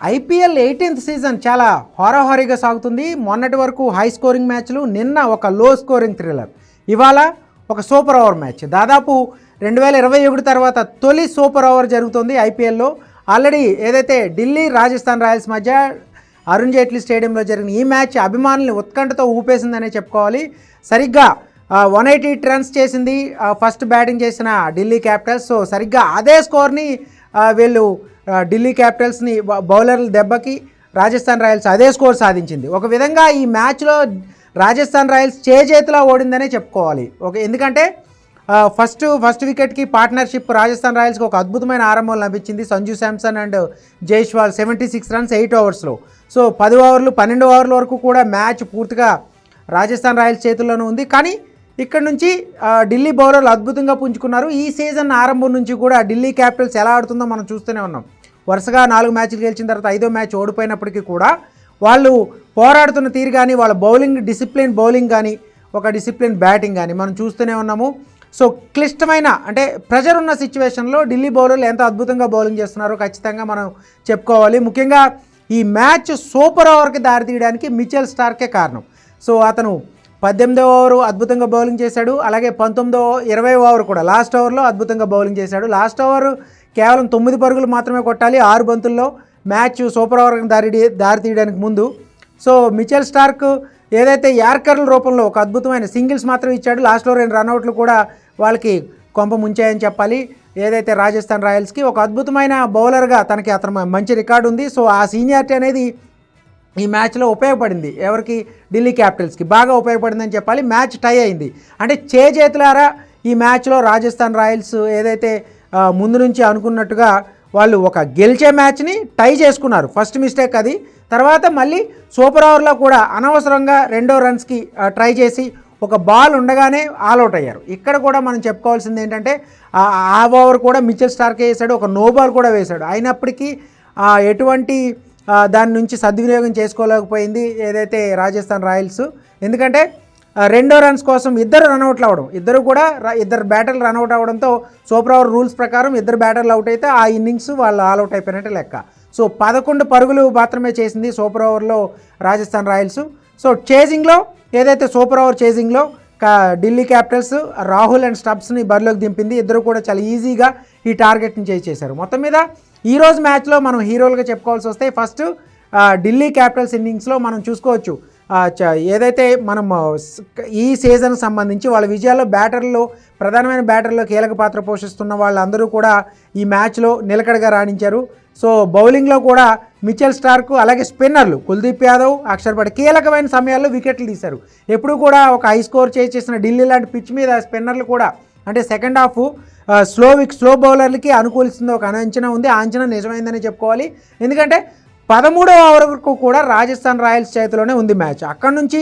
IPL 18th season చాలా హోరాహోరీగా సాగుతుంది. మొన్నటి వరకు హై స్కోరింగ్ మ్యాచ్లు, నిన్న ఒక లో స్కోరింగ్ థ్రిల్లర్, ఇవాళ ఒక సూపర్ ఓవర్ మ్యాచ్. దాదాపు 2021 తర్వాత తొలి సూపర్ ఓవర్ జరుగుతుంది ఐపీఎల్లో. ఆల్రెడీ ఏదైతే ఢిల్లీ రాజస్థాన్ రాయల్స్ మధ్య అరుణ్ జైట్లీ స్టేడియంలో జరిగిన ఈ మ్యాచ్ అభిమానుల్ని ఉత్కంఠతో ఊపేసిందనే చెప్పుకోవాలి. సరిగ్గా 188 రన్స్ చేసింది ఫస్ట్ బ్యాటింగ్ చేసిన ఢిల్లీ క్యాపిటల్స్. సో సరిగ్గా అదే స్కోర్ని వీళ్ళు ఢిల్లీ క్యాపిటల్స్ని బౌలర్ల దెబ్బకి రాజస్థాన్ రాయల్స్ అదే స్కోర్ సాధించింది. ఒక విధంగా ఈ మ్యాచ్లో రాజస్థాన్ రాయల్స్ చేతిలో ఓడిందనే చెప్పుకోవాలి. ఎందుకంటే ఫస్ట్ వికెట్కి పార్ట్నర్షిప్ రాజస్థాన్ రాయల్స్కి ఒక అద్భుతమైన ఆరంభం లభించింది. సంజు శాంసన్ అండ్ జైస్వాల్ 76 రన్స్ 8 ఓవర్స్లో. సో 10 ఓవర్లు 12 ఓవర్ల వరకు కూడా మ్యాచ్ పూర్తిగా రాజస్థాన్ రాయల్స్ చేతుల్లోనే ఉంది. కానీ ఇక్కడ నుంచి ఢిల్లీ బౌలర్లు అద్భుతంగా పుంజుకున్నారు. ఈ సీజన్ ఆరంభం నుంచి కూడా ఢిల్లీ క్యాపిటల్స్ ఎలా ఆడుతుందో మనం చూస్తూనే ఉన్నాం. వరుసగా 4 మ్యాచ్లు గెలిచిన తర్వాత 5వ మ్యాచ్ ఓడిపోయినప్పటికీ కూడా వాళ్ళు పోరాడుతున్న తీరు కానీ, వాళ్ళ డిసిప్లిన్ బౌలింగ్ కానీ, ఒక డిసిప్లిన్ బ్యాటింగ్ కానీ మనం చూస్తూనే ఉన్నాము. సో క్లిష్టమైన అంటే ప్రెజర్ ఉన్న సిచ్యువేషన్లో ఢిల్లీ బౌలర్లు ఎంత అద్భుతంగా బౌలింగ్ చేస్తున్నారో ఖచ్చితంగా మనం చెప్పుకోవాలి. ముఖ్యంగా ఈ మ్యాచ్ సూపర్ ఓవర్కి దారితీయడానికి మిచెల్ స్టార్కే కారణం. సో అతను 18వ ఓవరు అద్భుతంగా బౌలింగ్ చేశాడు. అలాగే 19వ 20వ ఓవర్ కూడా లాస్ట్ ఓవర్లో అద్భుతంగా బౌలింగ్ చేశాడు. లాస్ట్ ఓవర్ కేవలం 9 పరుగులు మాత్రమే కొట్టాలి 6 బంతుల్లో మ్యాచ్ సూపర్ ఓవర్కి దారితీయడానికి ముందు. సో మిచెల్ స్టార్క్ ఏదైతే యార్కర్ల రూపంలో ఒక అద్భుతమైన సింగిల్స్ మాత్రం ఇచ్చాడు. లాస్ట్లో 2 రన్అట్లు కూడా వాళ్ళకి కొంప ముంచాయని చెప్పాలి. ఏదైతే రాజస్థాన్ రాయల్స్కి ఒక అద్భుతమైన బౌలర్గా అతను మంచి రికార్డు ఉంది. సో ఆ సీనియారిటీ అనేది ఈ మ్యాచ్లో ఉపయోగపడింది. ఎవరికి? ఢిల్లీ క్యాపిటల్స్కి బాగా ఉపయోగపడిందని చెప్పాలి. మ్యాచ్ టై అయింది. అంటే చేతులారా ఈ మ్యాచ్లో రాజస్థాన్ రాయల్స్ ఏదైతే ముందు నుంచి అనుకున్నట్టుగా వాళ్ళు ఒక గెలిచే మ్యాచ్ని టై చేసుకున్నారు. ఫస్ట్ మిస్టేక్ అది. తర్వాత మళ్ళీ సూపర్ ఓవర్లో కూడా అనవసరంగా 2వ రన్స్కి ట్రై చేసి ఒక బాల్ ఉండగానే ఆల్అవుట్ అయ్యారు. ఇక్కడ కూడా మనం చెప్పుకోవాల్సింది ఏంటంటే ఆ ఓవర్ కూడా మిచెల్ స్టార్కే వేశాడు, ఒక నో బాల్ కూడా వేశాడు. అయినప్పటికీ ఎటువంటి దాని నుంచి సద్వినియోగం చేసుకోలేకపోయింది ఏదైతే రాజస్థాన్ రాయల్స్. ఎందుకంటే 2వ రన్స్ కోసం 2 రన్అవుట్లు అవ్వడం, ఇద్దరు బ్యాటర్లు రన్అవుట్ అవ్వడంతో సూపర్ ఓవర్ రూల్స్ ప్రకారం 2 బ్యాటర్లు అవుట్ అయితే ఆ ఇన్నింగ్స్ వాళ్ళు ఆల్అవుట్ అయిపోయినట్టే లెక్క. సో 11 పరుగులు మాత్రమే చేసింది సూపర్ ఓవర్లో రాజస్థాన్ రాయల్స్. సో చేజింగ్లో ఏదైతే సూపర్ ఓవర్ చేజింగ్లో ఢిల్లీ క్యాపిటల్స్ రాహుల్ అండ్ స్టబ్స్ని బరిలోకి దింపింది. ఇద్దరు కూడా చాలా ఈజీగా ఈ టార్గెట్ని చేశారు. మొత్తం మీద ఈరోజు మ్యాచ్లో మనం హీరోలుగా చెప్పుకోవాల్సి వస్తే ఫస్ట్ ఢిల్లీ క్యాపిటల్స్ ఇన్నింగ్స్లో మనం చూసుకోవచ్చు. ఏదైతే మనం ఈ సీజన్కి సంబంధించి వాళ్ళ విజయాల్లో ప్రధానమైన బ్యాటర్లో కీలక పాత్ర పోషిస్తున్న వాళ్ళందరూ కూడా ఈ మ్యాచ్లో నిలకడగా రాణించారు. సో బౌలింగ్లో కూడా మిచెల్ స్టార్క్, అలాగే స్పిన్నర్లు కుల్దీప్ యాదవ్, అక్షర్ పటేల్ కీలకమైన సమయాల్లో వికెట్లు తీశారు. ఎప్పుడు కూడా ఒక హై స్కోర్ చేసిన ఢిల్లీ లాంటి పిచ్ మీద స్పిన్నర్లు కూడా అంటే సెకండ్ హాఫ్ స్లో బౌలర్లకి అనుకూలిస్తుంది ఒక అంచనా ఉంది. ఆ అంచనా నిజమైందని చెప్పుకోవాలి. ఎందుకంటే 13వ ఓవర్కు కూడా రాజస్థాన్ రాయల్స్ చేతిలోనే ఉంది మ్యాచ్. అక్కడ నుంచి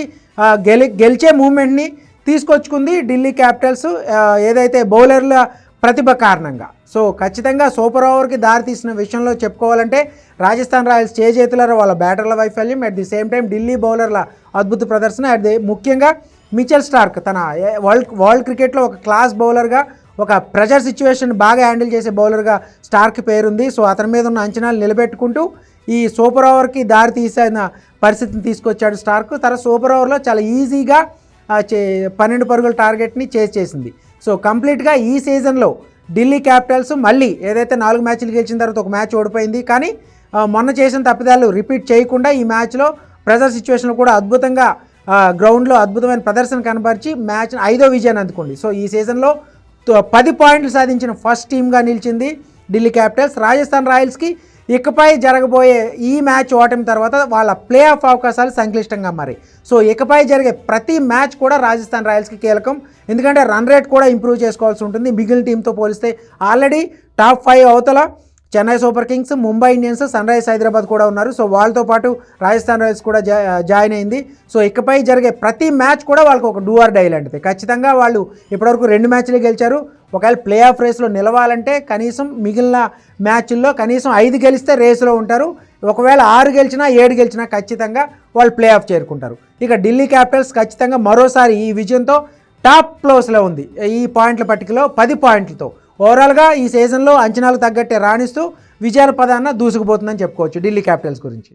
గెలిచే మూమెంట్ని తీసుకొచ్చుకుంది ఢిల్లీ క్యాపిటల్స్ ఏదైతే బౌలర్ల ప్రతిభ కారణంగా. సో ఖచ్చితంగా సూపర్ ఓవర్కి దారితీసిన విషయంలో చెప్పుకోవాలంటే రాజస్థాన్ రాయల్స్ చేతులారా వాళ్ళ బ్యాటర్ల వైఫల్యం, at the same time Delhi బౌలర్ల అద్భుత ప్రదర్శన, ముఖ్యంగా మిచెల్ స్టార్క్ తన వరల్డ్ క్రికెట్లో ఒక క్లాస్ బౌలర్గా, ఒక ప్రెజర్ సిచ్యువేషన్ బాగా హ్యాండిల్ చేసే బౌలర్గా స్టార్క్ పేరుంది. సో అతని మీద ఉన్న అంచనాలు నిలబెట్టుకుంటూ ఈ సూపర్ ఓవర్కి దారి తీసిన పరిస్థితిని తీసుకొచ్చాడు స్టార్క్. తర్వాత సూపర్ ఓవర్లో చాలా ఈజీగా 12 పరుగుల టార్గెట్ని చేసింది. సో కంప్లీట్గా ఈ సీజన్లో ఢిల్లీ క్యాపిటల్స్ మళ్ళీ ఏదైతే 4 మ్యాచ్లు గెలిచిన తర్వాత ఒక మ్యాచ్ ఓడిపోయింది. కానీ మొన్న చేసిన తప్పిదాలు రిపీట్ చేయకుండా ఈ మ్యాచ్లో ప్రెజర్ సిచ్యువేషన్లో కూడా అద్భుతంగా గ్రౌండ్లో అద్భుతమైన ప్రదర్శన కనబరిచి మ్యాచ్ 5వ విజయాన్ని అందుకుంది. సో ఈ సీజన్లో 10 పాయింట్లు సాధించిన ఫస్ట్ టీమ్గా నిలిచింది ఢిల్లీ క్యాపిటల్స్. రాజస్థాన్ రాయల్స్కి ఇకపై జరగబోయే ఈ మ్యాచ్ ఓటమి తర్వాత వాళ్ళ ప్లే ఆఫ్ అవకాశాలు సంక్లిష్టంగా మారాయి. సో ఇకపై జరిగే ప్రతి మ్యాచ్ కూడా రాజస్థాన్ రాయల్స్కి కీలకం. ఎందుకంటే రన్ రేట్ కూడా ఇంప్రూవ్ చేసుకోవాల్సి ఉంటుంది. మిగిలిన టీంతో పోలిస్తే ఆల్రెడీ టాప్ 5 అవతల Chennai Super Kings, Mumbai Indians, sunrisers Hyderabad కూడా ఉన్నారు. సో వాళ్ళతో పాటు రాజస్థాన్ రాయల్స్ కూడా జాయిన్ అయింది. సో ఇకపై జరిగే ప్రతి మ్యాచ్ కూడా వాళ్ళకి ఒక డూ ఆర్ డై లాంటిది. ఖచ్చితంగా వాళ్ళు ఇప్పటివరకు 2 మ్యాచ్లు గెలిచారు. ఒకవేళ ప్లే ఆఫ్ రేస్లో నిలవాలంటే కనీసం మిగిలిన మ్యాచ్ల్లో కనీసం 5 గెలిస్తే రేసులో ఉంటారు. ఒకవేళ 6 గెలిచినా 7 గెలిచినా ఖచ్చితంగా వాళ్ళు ప్లే ఆఫ్ చేరుకుంటారు. ఇక ఢిల్లీ క్యాపిటల్స్ ఖచ్చితంగా మరోసారి ఈ విజయంతో టాప్ ప్లేస్లో ఉంది. ఈ పాయింట్ల పట్టికలో 10 పాయింట్లతో ఓవరాల్గా ఈ సీజన్లో అంచనాలకు తగ్గట్టే రాణిస్తూ విజయాల పదాన దూసుకుపోతుందని చెప్పుకోవచ్చు ఢిల్లీ క్యాపిటల్స్ గురించి.